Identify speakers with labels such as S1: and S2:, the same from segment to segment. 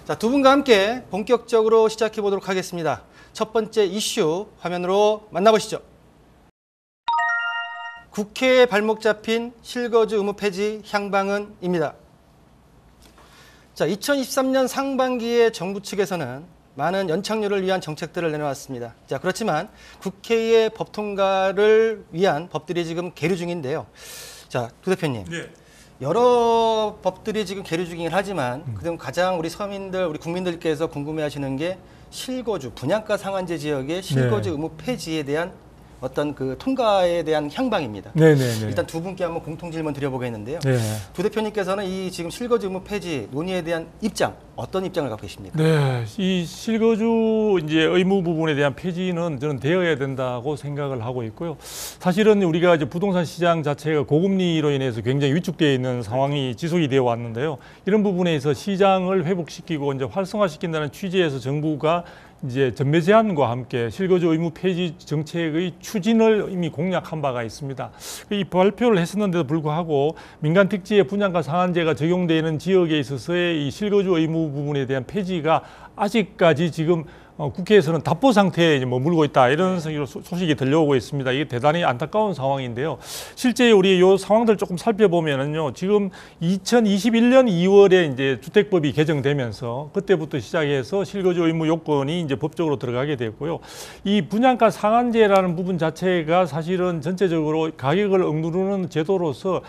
S1: 자, 두 분과 함께 본격적으로 시작해 보도록 하겠습니다. 첫 번째 이슈 화면으로 만나보시죠. 국회에 발목 잡힌 실거주 의무 폐지 향방은입니다. 자, 2023년 상반기에 정부 측에서는 많은 연착륙을 위한 정책들을 내놓았습니다. 자, 그렇지만 국회의 법 통과를 위한 법들이 지금 계류 중인데요. 자, 두 대표님.
S2: 네.
S1: 여러 법들이 지금 계류 중이긴 하지만 그럼 가장 우리 서민들, 우리 국민들께서 궁금해하시는 게 실거주, 분양가 상한제 지역의 실거주 의무 폐지에 대한 어떤 그 통과에 대한 향방입니다.
S2: 네네네.
S1: 일단 두 분께 한번 공통 질문 드려보겠는데요.
S2: 네.
S1: 두 대표님께서는 이 지금 실거주 의무 폐지 논의에 대한 입장, 어떤 입장을 갖고 계십니까?
S2: 네, 이 실거주 이제 의무 부분에 대한 폐지는 저는 되어야 된다고 생각을 하고 있고요. 사실은 우리가 이제 부동산 시장 자체가 고금리로 인해서 굉장히 위축되어 있는 상황이 지속이 되어 왔는데요. 이런 부분에서 시장을 회복시키고 이제 활성화시킨다는 취지에서 정부가 이제 전매 제한과 함께 실거주 의무 폐지 정책의 추진을 이미 공약한 바가 있습니다. 이 발표를 했었는데도 불구하고 민간 택지의 분양가 상한제가 적용되는 지역에 있어서의 이 실거주 의무 부분에 대한 폐지가 아직까지 지금 국회에서는 답보 상태에 머물고 있다, 이런 소식이 들려오고 있습니다. 이게 대단히 안타까운 상황인데요. 실제 우리 이 상황들 조금 살펴보면은요, 지금 2021년 2월에 이제 주택법이 개정되면서 그때부터 시작해서 실거주 의무 요건이 이제 법적으로 들어가게 됐고요. 이 분양가 상한제라는 부분 자체가 사실은 전체적으로 가격을 억누르는 제도로서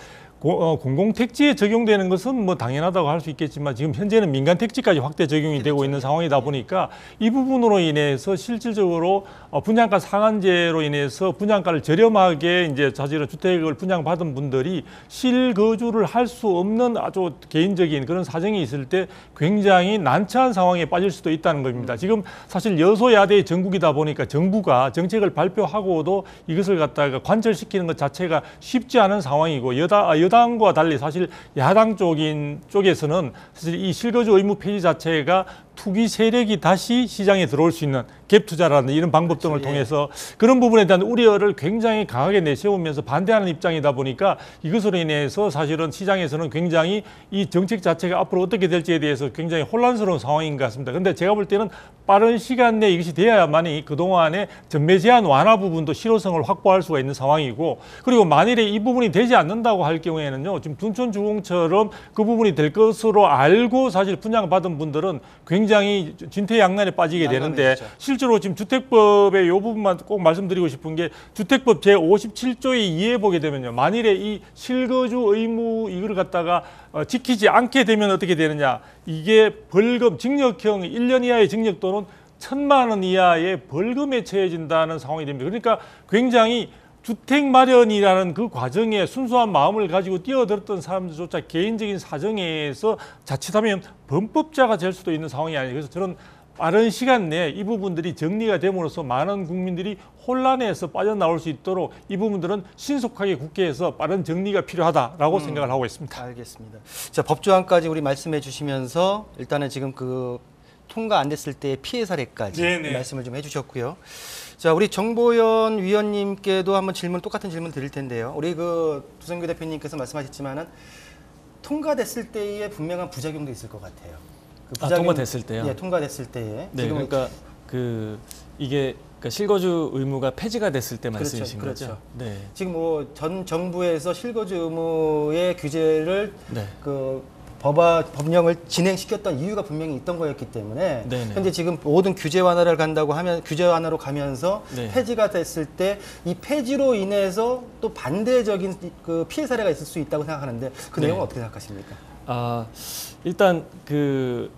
S2: 공공택지에 적용되는 것은 뭐 당연하다고 할 수 있겠지만 지금 현재는 민간택지까지 확대 적용이 되고 있는 상황이다 보니까 이 부분으로 인해서 실질적으로 분양가 상한제로 인해서 분양가를 저렴하게 이제 사실은 주택을 분양받은 분들이 실거주를 할 수 없는 아주 개인적인 그런 사정이 있을 때 굉장히 난처한 상황에 빠질 수도 있다는 겁니다. 지금 사실 여소야대의 전국이다 보니까 정부가 정책을 발표하고도 이것을 갖다가 관철시키는 것 자체가 쉽지 않은 상황이고 여당과 달리 사실 야당 쪽에서는 사실 이 실거주 의무 폐지 자체가 투기 세력이 다시 시장에 들어올 수 있는 갭 투자라는 이런 방법 등을 통해서 그런 부분에 대한 우려를 굉장히 강하게 내세우면서 반대하는 입장이다 보니까 이것으로 인해서 사실은 시장에서는 굉장히 이 정책 자체가 앞으로 어떻게 될지에 대해서 굉장히 혼란스러운 상황인 것 같습니다. 그런데 제가 볼 때는 빠른 시간 내에 이것이 돼야만이 그동안의 전매 제한 완화 부분도 실효성을 확보할 수가 있는 상황이고, 그리고 만일에 이 부분이 되지 않는다고 할 경우에는요, 지금 둔촌주공처럼 그 부분이 될 것으로 알고 사실 분양받은 분들은 굉장히 진퇴양난에 빠지게 되는데, 실제로 지금 주택법의 이 부분만 꼭 말씀드리고 싶은 게, 주택법 제57조에 이해해 보게 되면요, 만일에 이 실거주 의무 이걸 갖다가 지키지 않게 되면 어떻게 되느냐, 이게 벌금, 징역형 1년 이하의 징역 또는 1,000만 원 이하의 벌금에 처해진다는 상황이 됩니다. 그러니까 굉장히 주택 마련이라는 그 과정에 순수한 마음을 가지고 뛰어들었던 사람들조차 개인적인 사정에서 자칫하면 범법자가 될 수도 있는 상황이 아니에요. 그래서 저는 빠른 시간 내에 이 부분들이 정리가 됨으로써 많은 국민들이 혼란에서 빠져나올 수 있도록 이 부분들은 신속하게 국회에서 빠른 정리가 필요하다라고 생각을 하고 있습니다.
S1: 알겠습니다. 자, 법조항까지 우리 말씀해 주시면서 일단은 지금 그 통과 안 됐을 때의 피해 사례까지 말씀을 좀 해주셨고요. 자, 우리 정보연 위원님께도 한번 똑같은 질문 드릴 텐데요. 우리 그 두성규 대표님께서 말씀하셨지만은 통과됐을 때의 분명한 부작용도 있을 것 같아요. 그 부작용,
S3: 통과됐을 때요?
S1: 예, 통과됐을 때에.
S3: 네, 그러니까 이게 실거주 의무가 폐지가 됐을 때 말씀이신
S1: 그렇죠.
S3: 거죠? 네.
S1: 지금 뭐 전 정부에서 실거주 의무의 규제를 법령을 진행시켰던 이유가 분명히 있던 거였기 때문에 현재 지금 모든 규제 완화를 간다고 하면 규제 완화로 가면서 폐지가 됐을 때 이 폐지로 인해서 또 반대적인 그 피해 사례가 있을 수 있다고 생각하는데 그 내용은 어떻게 생각하십니까?
S3: 일단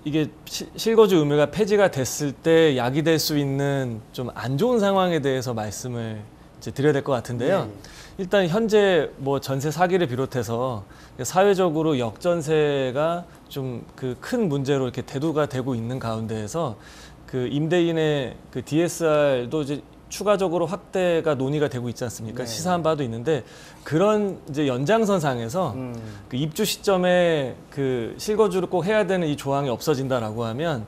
S3: 이게 실거주 의무가 폐지가 됐을 때 야기될 수 있는 좀 안 좋은 상황에 대해서 말씀을 이제 드려야 될 것 같은데요. 일단 현재 뭐 전세 사기를 비롯해서 사회적으로 역전세가 좀 큰 문제로 이렇게 대두가 되고 있는 가운데에서 임대인의 DSR도 이제 추가적으로 확대가 논의가 되고 있지 않습니까? 시사한 바도 있는데, 그런 이제 연장선상에서 입주 시점에 실거주를 꼭 해야 되는 이 조항이 없어진다라고 하면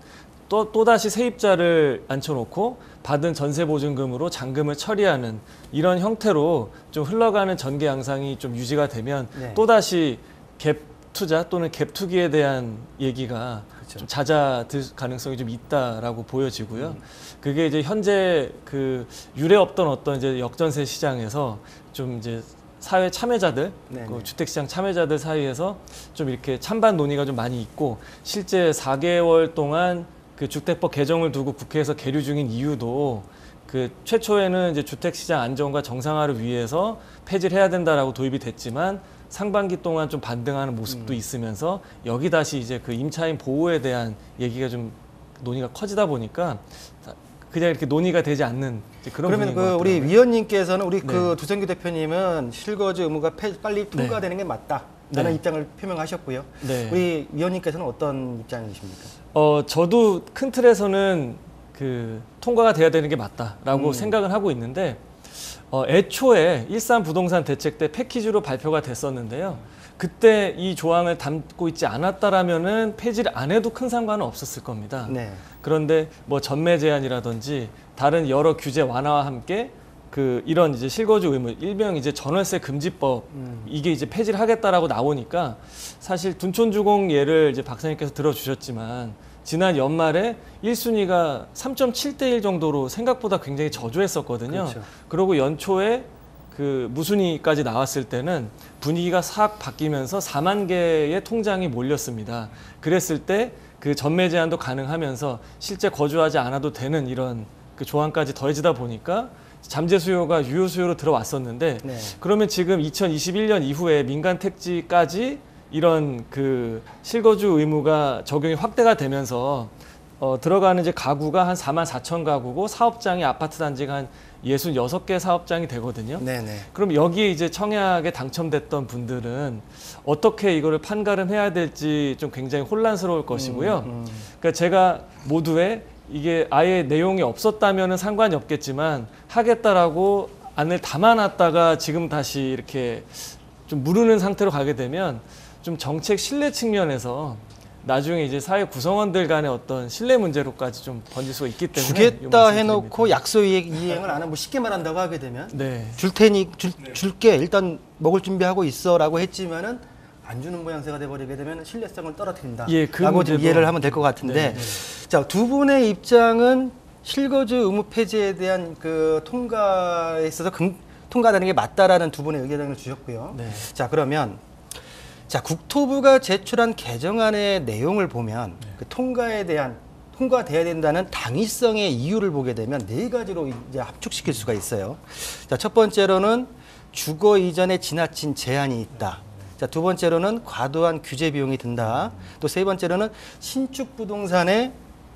S3: 또다시 세입자를 앉혀놓고 받은 전세보증금으로 잔금을 처리하는 이런 형태로 좀 흘러가는 전개 양상이 좀 유지가 되면 또다시 갭 투자 또는 갭 투기에 대한 얘기가 좀 잦아들 가능성이 좀 있다라고 보여지고요. 그게 이제 현재 그 유례 없던 어떤 이제 역전세 시장에서 좀 이제 사회 참여자들, 그 주택시장 참여자들 사이에서 좀 이렇게 찬반 논의가 좀 많이 있고, 실제 4개월 동안 그 주택법 개정을 두고 국회에서 계류 중인 이유도 그 최초에는 이제 주택시장 안정과 정상화를 위해서 폐지를 해야 된다라고 도입이 됐지만 상반기 동안 좀 반등하는 모습도 있으면서 여기 다시 이제 그 임차인 보호에 대한 얘기가 좀 논의가 커지다 보니까 그냥 이렇게 논의가 되지 않는 이제 그런
S1: 그러면
S3: 분위기인 것
S1: 우리
S3: 같더라고요.
S1: 위원님께서는 우리
S3: 네.
S1: 그 두성규 대표님은 실거주 의무가 빨리 통과되는 게 맞다라는
S3: 네.
S1: 입장을 표명하셨고요.
S3: 네.
S1: 우리 위원님께서는 어떤 입장이십니까?
S3: 저도 큰 틀에서는 그 통과가 돼야 되는 게 맞다라고 생각을 하고 있는데, 애초에 일산 부동산 대책 때 패키지로 발표가 됐었는데요. 그때 이 조항을 담고 있지 않았다라면은 폐지를 안 해도 큰 상관은 없었을 겁니다.
S1: 네.
S3: 그런데 뭐 전매 제한이라든지 다른 여러 규제 완화와 함께 그 이런 이제 실거주 의무, 일명 이제 전월세 금지법 이게 이제 폐지를 하겠다라고 나오니까, 사실 둔촌주공 예를 이제 박사님께서 들어주셨지만 지난 연말에 1순위가 3.7대1 정도로 생각보다 굉장히 저조했었거든요.
S1: 그렇죠.
S3: 그리고 연초에 그 무순위까지 나왔을 때는 분위기가 싹 바뀌면서 4만 개의 통장이 몰렸습니다. 그랬을 때 그 전매 제한도 가능하면서 실제 거주하지 않아도 되는 이런 그 조항까지 더해지다 보니까 잠재 수요가 유효 수요로 들어왔었는데,
S1: 네.
S3: 그러면 지금 2021년 이후에 민간 택지까지 이런 그 실거주 의무가 적용이 확대가 되면서 들어가는 이제 가구가 한 4만 4천 가구고 사업장이 아파트 단지가 한 66개 사업장이 되거든요.
S1: 네네.
S3: 그럼 여기에 이제 청약에 당첨됐던 분들은 어떻게 이거를 판가름해야 될지 좀 굉장히 혼란스러울 것이고요. 그러니까 제가 모두에 이게 아예 내용이 없었다면은 상관이 없겠지만 하겠다라고 안을 담아놨다가 지금 다시 이렇게 좀 무르는 상태로 가게 되면 좀 정책 신뢰 측면에서 나중에 이제 사회 구성원들 간의 어떤 신뢰 문제로까지 좀 번질 수가 있기 때문에
S1: 주겠다 해놓고 약속 이행을 안 하면 뭐 쉽게 말한다고 하게 되면
S3: 네.
S1: 줄 테니 줄게 일단 먹을 준비하고 있어라고 했지만은 안 주는 모양새가 돼버리게 되면 신뢰성을 떨어뜨린다라고
S3: 예, 그
S1: 좀
S3: 문제도-
S1: 이해를 하면 될 것 같은데, 자, 두 분의 입장은 실거주 의무 폐지에 대한 그 통과에 있어서 통과되는 게 맞다라는 두 분의 의견을 주셨고요.
S3: 네.
S1: 자, 그러면 자, 국토부가 제출한 개정안의 내용을 보면 그 통과돼야 된다는 당위성의 이유를 보게 되면 네 가지로 이제 압축시킬 수가 있어요. 자, 첫 번째로는 주거 이전에 지나친 제한이 있다. 자, 두 번째로는 과도한 규제 비용이 든다. 또 세 번째로는 신축 부동산의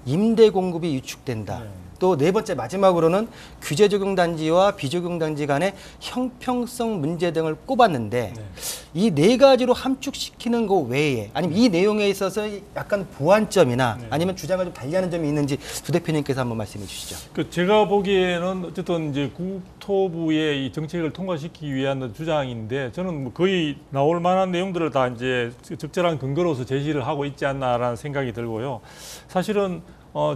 S1: 임대 공급이 위축된다. 또 네 번째 마지막으로는 규제 적용 단지와 비적용 단지 간의 형평성 문제 등을 꼽았는데, 이 네 가지로 함축시키는 것 외에 아니면 이 내용에 있어서 약간 보완점이나 아니면 주장을 좀 달리하는 점이 있는지 두 대표님께서 한번 말씀해 주시죠.
S2: 제가 보기에는 어쨌든 이제 국토부의 이 정책을 통과시키기 위한 주장인데, 저는 뭐 거의 나올 만한 내용들을 다 이제 적절한 근거로서 제시를 하고 있지 않나라는 생각이 들고요. 사실은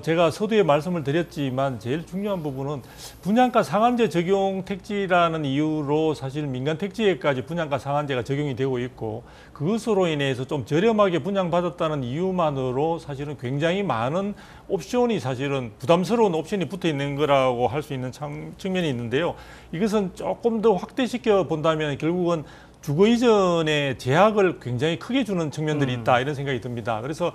S2: 제가 서두에 말씀을 드렸지만 제일 중요한 부분은 분양가 상한제 적용 택지라는 이유로 사실 민간 택지에까지 분양가 상한제가 적용이 되고 있고, 그것으로 인해서 좀 저렴하게 분양받았다는 이유만으로 사실은 굉장히 많은 옵션이 사실은 부담스러운 옵션이 붙어 있는 거라고 할 수 있는 측면이 있는데요. 이것은 조금 더 확대시켜 본다면 결국은 주거 이전의 제약을 굉장히 크게 주는 측면들이 있다, 이런 생각이 듭니다. 그래서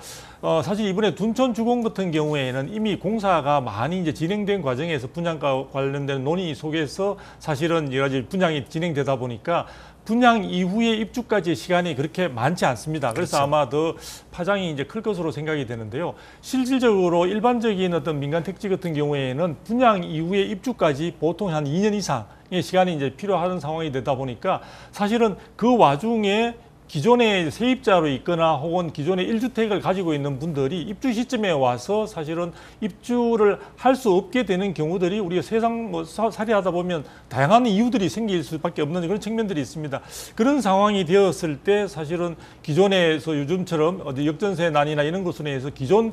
S2: 사실 이번에 둔촌주공 같은 경우에는 이미 공사가 많이 이제 진행된 과정에서 분양가 관련된 논의 속에서 사실은 여러 가지 분양이 진행되다 보니까 분양 이후에 입주까지의 시간이 그렇게 많지 않습니다. 그래서
S1: 그렇죠.
S2: 아마 더 파장이 이제 클 것으로 생각이 되는데요. 실질적으로 일반적인 어떤 민간 택지 같은 경우에는 분양 이후에 입주까지 보통 한 2년 이상의 시간이 이제 필요한 상황이 되다 보니까 사실은 그 와중에 기존의 세입자로 있거나 혹은 기존의 1주택을 가지고 있는 분들이 입주 시점에 와서 사실은 입주를 할 수 없게 되는 경우들이 우리가 세상 살이하다 보면 다양한 이유들이 생길 수밖에 없는 그런 측면들이 있습니다. 그런 상황이 되었을 때 사실은 기존에서 요즘처럼 어디 역전세 난이나 이런 것으로 인해서 기존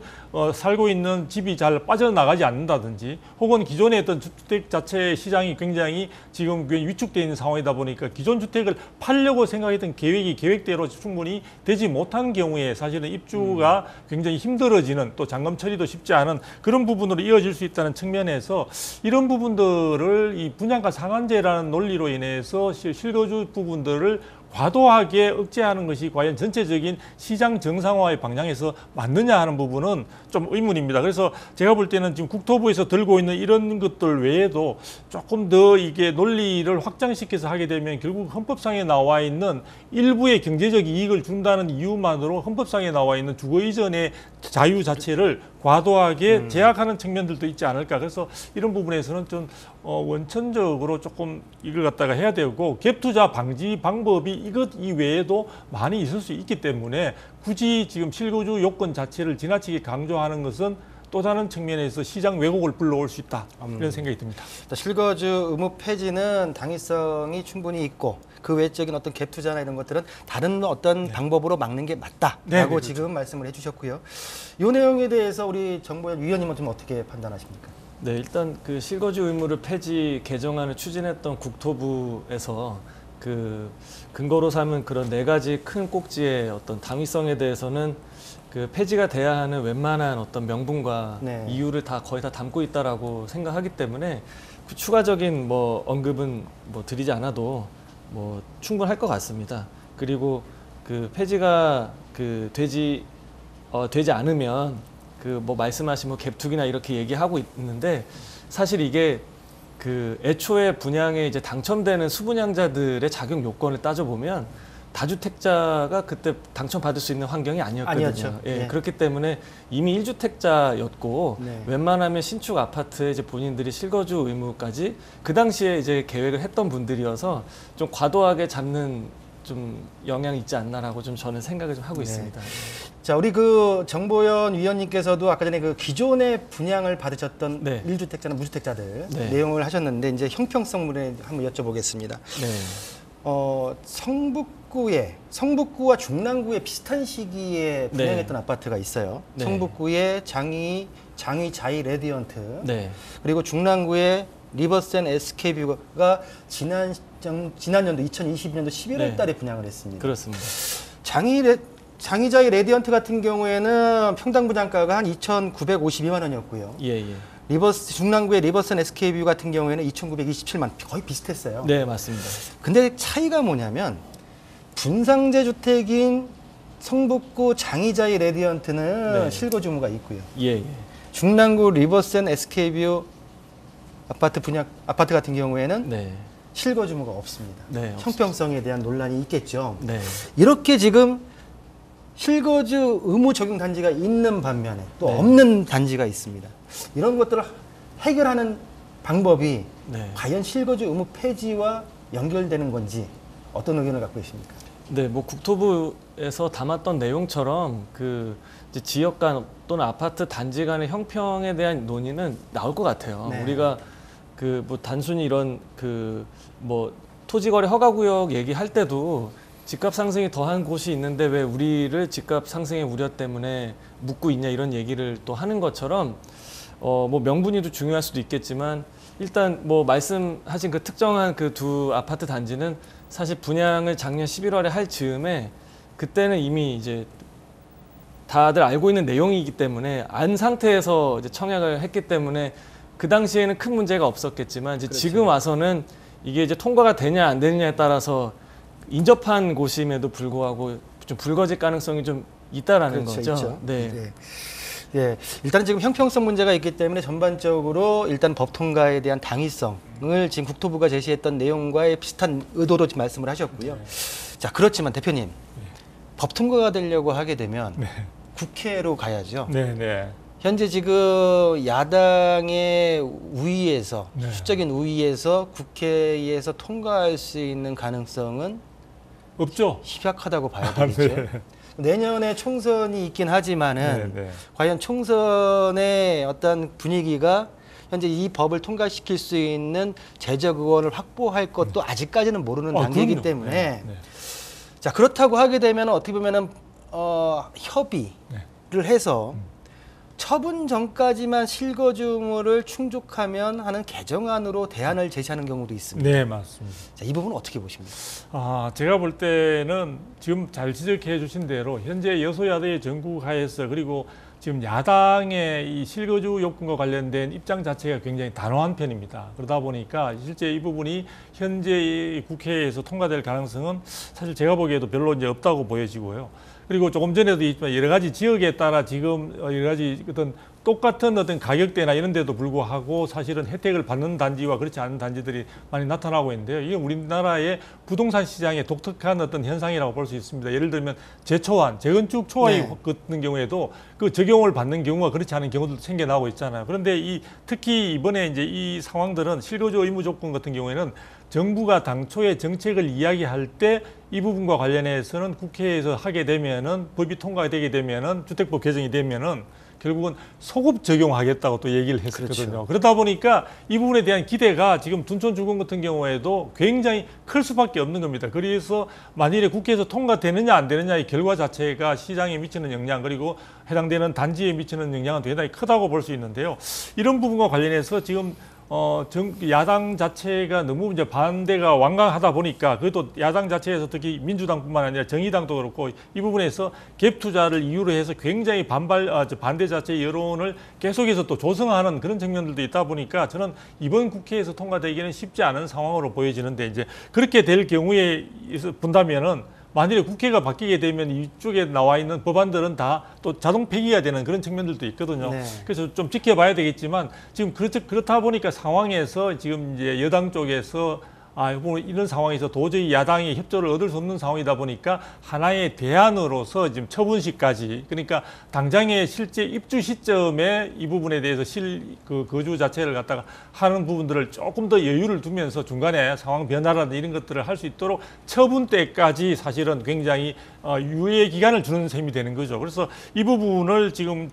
S2: 살고 있는 집이 잘 빠져나가지 않는다든지, 혹은 기존의 어떤 주택 자체 시장이 굉장히 지금 위축되어 있는 상황이다 보니까 기존 주택을 팔려고 생각했던 계획이 계획대로 계획대로 충분히 되지 못한 경우에 사실은 입주가 굉장히 힘들어지는, 또 잔금 처리도 쉽지 않은 그런 부분으로 이어질 수 있다는 측면에서 이런 부분들을 이 분양가 상한제라는 논리로 인해서 실거주 부분들을 과도하게 억제하는 것이 과연 전체적인 시장 정상화의 방향에서 맞느냐 하는 부분은 좀 의문입니다. 그래서 제가 볼 때는 지금 국토부에서 들고 있는 이런 것들 외에도 조금 더 이게 논리를 확장시켜서 하게 되면 결국 헌법상에 나와 있는 일부의 경제적 이익을 준다는 이유만으로 헌법상에 나와 있는 주거 이전의 자유 자체를 과도하게 제약하는 측면들도 있지 않을까. 그래서 이런 부분에서는 좀 원천적으로 조금 이걸 갖다가 해야 되고, 갭 투자 방지 방법이 이것 이외에도 많이 있을 수 있기 때문에 굳이 지금 실거주 요건 자체를 지나치게 강조하는 것은 또 다른 측면에서 시장 왜곡을 불러올 수 있다, 이런 생각이 듭니다.
S1: 실거주 의무 폐지는 당위성이 충분히 있고 그 외적인 어떤 갭 투자나 이런 것들은 다른 어떤 방법으로 막는 게 맞다라고
S2: 그렇죠.
S1: 지금 말씀을 해주셨고요. 이 내용에 대해서 우리 정보현 위원님은 좀 어떻게 판단하십니까?
S3: 네, 일단 그 실거주 의무를 폐지 개정안을 추진했던 국토부에서 그 근거로 삼은 그런 4가지 큰 꼭지의 어떤 당위성에 대해서는 그 폐지가 돼야 하는 웬만한 어떤 명분과 이유를 다 거의 다 담고 있다라고 생각하기 때문에 그 추가적인 뭐 언급은 뭐 드리지 않아도 뭐 충분할 것 같습니다. 그리고 그 폐지가 그 되지 않으면 그 뭐 말씀하신 뭐 갭투기나 이렇게 얘기하고 있는데, 사실 이게 그 애초에 분양에 이제 당첨되는 수분양자들의 자격 요건을 따져보면 다주택자가 그때 당첨받을 수 있는 환경이 아니었거든요.
S1: 아니었죠.
S3: 예,
S1: 네.
S3: 그렇기 때문에 이미 1주택자였고
S1: 네.
S3: 웬만하면 신축 아파트에 이제 본인들이 실거주 의무까지 그 당시에 이제 계획을 했던 분들이어서 좀 과도하게 잡는 좀 영향이 있지 않나라고 좀 저는 생각을 좀 하고 있습니다.
S1: 자, 우리 그 정보현 위원님께서도 아까 전에 그 기존에 분양을 받으셨던 1주택자나 무주택자들 내용을 하셨는데, 이제 형평성문에 한번 여쭤보겠습니다. 성북구와 중랑구에 비슷한 시기에 분양했던 아파트가 있어요. 성북구에 장위자이 레디언트, 그리고 중랑구에 리버센 SK뷰가 지난 연도 2022년도 11월 달에 분양을 했습니다.
S3: 그렇습니다.
S1: 장위자이 레디언트 같은 경우에는 평당 분양가가 한 2,952만 원이었고요. 중랑구의 리버센 SK뷰 같은 경우에는 2,927만 원, 거의 비슷했어요.
S3: 네, 맞습니다.
S1: 근데 차이가 뭐냐면 분상제 주택인 성북구 장위자이 레디언트는 실거주 의무가 있고요. 중랑구 리버센 SK뷰 아파트 같은 경우에는 실거주 의무가 없습니다. 형평성에 대한 논란이 있겠죠. 이렇게 지금 실거주 의무 적용 단지가 있는 반면에 또 없는 단지가 있습니다. 이런 것들을 해결하는 방법이 과연 실거주 의무 폐지와 연결되는 건지 어떤 의견을 갖고 계십니까?
S3: 네, 뭐 국토부에서 담았던 내용처럼 그 이제 지역 간 또는 아파트 단지 간의 형평에 대한 논의는 나올 것 같아요. 우리가 그 뭐 단순히 이런 그 뭐 토지거래 허가구역 얘기할 때도 집값 상승이 더한 곳이 있는데 왜 우리를 집값 상승의 우려 때문에 묻고 있냐, 이런 얘기를 또 하는 것처럼 뭐 명분이도 중요할 수도 있겠지만, 일단 뭐 말씀하신 그 특정한 그 두 아파트 단지는 사실 분양을 작년 11월에 할 즈음에 그때는 이미 이제 다들 알고 있는 내용이기 때문에 안 상태에서 이제 청약을 했기 때문에 그 당시에는 큰 문제가 없었겠지만, 이제 지금 와서는 이게 이제 통과가 되냐 안 되느냐에 따라서 인접한 곳임에도 불구하고 좀 불거질 가능성이 좀 있다라는 거죠.
S1: 있죠. 일단은 지금 형평성 문제가 있기 때문에 전반적으로 일단 법 통과에 대한 당위성을 지금 국토부가 제시했던 내용과의 비슷한 의도로 지금 말씀을 하셨고요. 자, 그렇지만 대표님, 법 통과가 되려고 하게 되면 국회로 가야죠. 현재 지금 야당의 우위에서, 수적인 우위에서 국회에서 통과할 수 있는 가능성은
S2: 없죠.
S1: 희박하다고 봐야 되겠죠. 내년에 총선이 있긴 하지만은 과연 총선의 어떤 분위기가 현재 이 법을 통과시킬 수 있는 재적 의원을 확보할 것도 아직까지는 모르는 단계이기 때문에 자, 그렇다고 하게 되면 어떻게 보면은 협의를 해서 처분 전까지만 실거주 의무를 충족하면 하는 개정안으로 대안을 제시하는 경우도 있습니다.
S2: 네, 맞습니다.
S1: 자, 이 부분은 어떻게 보십니까?
S2: 제가 볼 때는 지금 잘 지적해 주신 대로 현재 여소야대의 전국하에서 그리고 지금 야당의 이 실거주 요건과 관련된 입장 자체가 굉장히 단호한 편입니다. 그러다 보니까 실제 이 부분이 현재 국회에서 통과될 가능성은 사실 제가 보기에도 별로 이제 없다고 보여지고요. 그리고 조금 전에도 있지만 여러 가지 지역에 따라 지금 여러 가지 어떤 똑같은 어떤 가격대나 이런 데도 불구하고 사실은 혜택을 받는 단지와 그렇지 않은 단지들이 많이 나타나고 있는데요. 이게 우리나라의 부동산 시장의 독특한 어떤 현상이라고 볼 수 있습니다. 예를 들면 재초안, 재건축 초안이 같은 경우에도 그 적용을 받는 경우가 그렇지 않은 경우도 생겨나고 있잖아요. 그런데 특히 이번에 이제 이 상황들은 실거주 의무 조건 같은 경우에는 정부가 당초에 정책을 이야기할 때 이 부분과 관련해서는 국회에서 하게 되면은 법이 통과되게 되면은 주택법 개정이 되면은 결국은 소급 적용하겠다고 또 얘기를 했었거든요.
S1: 그렇죠.
S2: 그러다 보니까 이 부분에 대한 기대가 지금 둔촌주공 같은 경우에도 굉장히 클 수밖에 없는 겁니다. 그래서 만일에 국회에서 통과되느냐 안 되느냐의 결과 자체가 시장에 미치는 영향 그리고 해당되는 단지에 미치는 영향은 대단히 크다고 볼 수 있는데요. 이런 부분과 관련해서 지금 야당 자체가 너무 이제 반대가 완강하다 보니까 그것도 야당 자체에서 특히 민주당뿐만 아니라 정의당도 그렇고 이 부분에서 갭 투자를 이유로 해서 굉장히 반대 자체의 여론을 계속해서 또 조성하는 그런 측면들도 있다 보니까 저는 이번 국회에서 통과되기는 쉽지 않은 상황으로 보여지는데 이제 그렇게 될 경우에 본다면은 만일에 국회가 바뀌게 되면 이쪽에 나와 있는 법안들은 다 또 자동 폐기가 되는 그런 측면들도 있거든요.
S1: 네.
S2: 그래서 좀 지켜봐야 되겠지만 지금 그렇다 보니까 상황에서 지금 이제 여당 쪽에서 이런 상황에서 도저히 야당이 협조를 얻을 수 없는 상황이다 보니까 하나의 대안으로서 지금 처분시까지 그러니까 당장의 실제 입주 시점에 이 부분에 대해서 거주 자체를 갖다가 하는 부분들을 조금 더 여유를 두면서 중간에 상황 변화라든지 이런 것들을 할 수 있도록 처분 때까지 사실은 굉장히 유예 기간을 주는 셈이 되는 거죠. 그래서 이 부분을 지금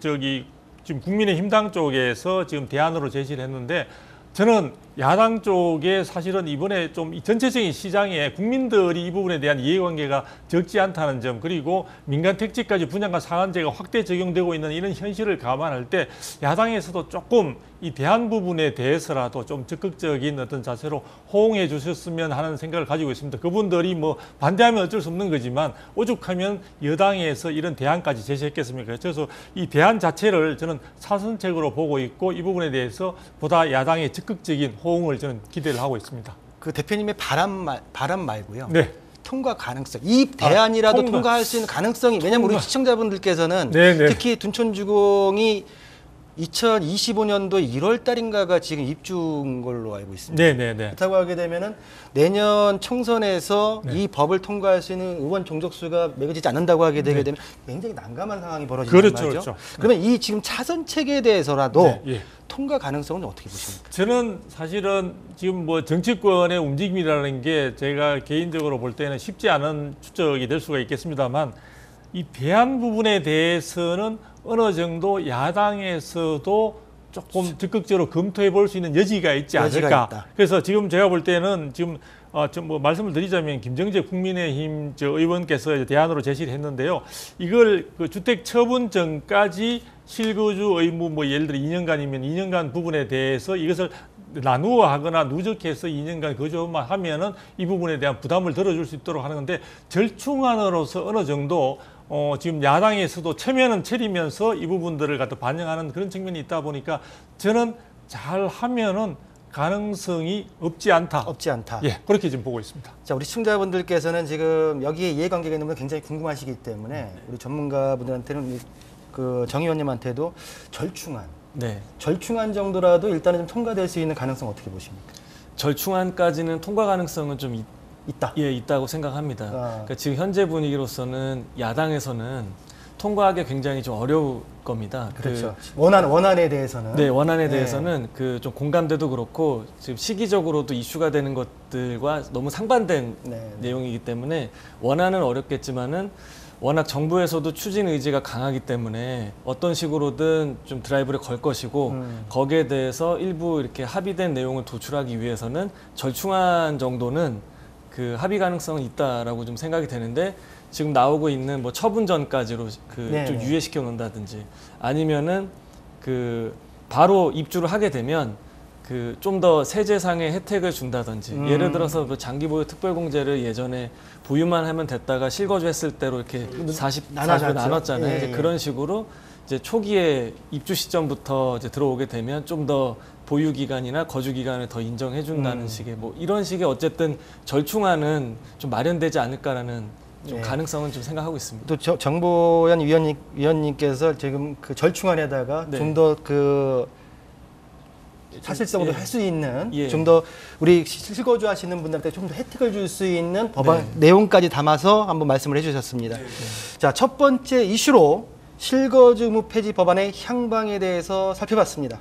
S2: 국민의힘당 쪽에서 지금 대안으로 제시를 했는데 저는 야당 쪽에 사실은 이번에 좀 전체적인 시장에 국민들이 이 부분에 대한 이해관계가 적지 않다는 점 그리고 민간 택지까지 분양가 상한제가 확대 적용되고 있는 이런 현실을 감안할 때 야당에서도 조금 이 대안 부분에 대해서라도 좀 적극적인 어떤 자세로 호응해 주셨으면 하는 생각을 가지고 있습니다. 그분들이 뭐 반대하면 어쩔 수 없는 거지만 오죽하면 여당에서 이런 대안까지 제시했겠습니까? 그래서 이 대안 자체를 저는 사선책으로 보고 있고 이 부분에 대해서 보다 야당의 적극적인 호응을 저는 기대를 하고 있습니다.
S1: 그 대표님의 바람 말고요.
S2: 네.
S1: 통과 가능성. 이 대안이라도 통과할 수 있는 가능성이 왜냐하면 우리 시청자분들께서는 특히 둔촌주공이 2025년도 1월 달인가가 지금 입주인 걸로 알고 있습니다. 그렇다고 하게 되면은 내년 총선에서 이 법을 통과할 수 있는 의원 종족수가 매겨지지 않는다고 하게 되게 되면 굉장히 난감한 상황이 벌어지는 말이죠. 그러면 이 지금 차선책에 대해서라도 통과 가능성은 어떻게 보십니까?
S2: 저는 사실은 지금 뭐 정치권의 움직임이라는 게 제가 개인적으로 볼 때는 쉽지 않은 추적이 될 수가 있겠습니다만 이 대안 부분에 대해서는 어느 정도 야당에서도 조금 적극적으로 검토해 볼 수 있는 여지가 있지 않을까. 그래서 지금 제가 볼 때는 지금 뭐 말씀을 드리자면 김정재 국민의힘 의원께서 대안으로 제시를 했는데요. 이걸 그 주택 처분 전까지 실거주 의무 뭐 예를 들어 2년간이면 2년간 부분에 대해서 이것을 나누어 하거나 누적해서 2년간 거주만 하면은 이 부분에 대한 부담을 덜어줄 수 있도록 하는 건데 절충안으로서 어느 정도 지금 야당에서도 체면은 차리면서 이 부분들을 갖다 반영하는 그런 측면이 있다 보니까 저는 잘 하면은 가능성이 없지 않다. 예, 그렇게 지금 보고 있습니다.
S1: 자, 우리 시청자분들께서는 지금 여기에 이해관계가 있는 분 굉장히 궁금하시기 때문에 우리 전문가분들한테는 정 의원님한테도 절충안 정도라도 일단은 좀 통과될 수 있는 가능성 어떻게 보십니까?
S3: 절충안까지는 통과 가능성은 좀
S1: 있다.
S3: 예, 있다고 생각합니다. 그러니까 지금 현재 분위기로서는 야당에서는 통과하기 굉장히 좀 어려울 겁니다.
S1: 그렇죠. 원안에 대해서는.
S3: 네, 원안에 대해서는 좀 공감대도 그렇고 지금 시기적으로도 이슈가 되는 것들과 너무 상반된 내용이기 때문에 원안은 어렵겠지만은 워낙 정부에서도 추진 의지가 강하기 때문에 어떤 식으로든 좀 드라이브를 걸 것이고 거기에 대해서 일부 이렇게 합의된 내용을 도출하기 위해서는 절충안 정도는 그 합의 가능성은 있다라고 좀 생각이 되는데 지금 나오고 있는 뭐 처분 전까지로 좀 유예시켜 놓는다든지 아니면은 그 바로 입주를 하게 되면 그 좀 더 세제상의 혜택을 준다든지 예를 들어서 그 장기보유 특별공제를 예전에 보유만 하면 됐다가 실거주했을 때로 이렇게 40로 나눴잖아요.
S1: 예,
S3: 이제
S1: 예.
S3: 그런 식으로 이제 초기에 입주 시점부터 이제 들어오게 되면 좀 더 보유 기간이나 거주 기간을 더 인정해 준다는 식의 뭐 이런 식의 어쨌든 절충안은 좀 마련되지 않을까라는 좀
S1: 네.
S3: 가능성은 좀 생각하고 있습니다.
S1: 또 정보현 위원님께서 지금 그 절충안에다가
S3: 네.
S1: 좀 더 그 사실적으로
S3: 예.
S1: 할 수 있는
S3: 예.
S1: 좀 더 우리 실거주 하시는 분들한테 좀 더 혜택을 줄 수 있는 법안
S3: 네.
S1: 내용까지 담아서 한번 말씀을 해주셨습니다. 자, 첫 번째 이슈로 실거주 의무 폐지 법안의 향방에 대해서 살펴봤습니다.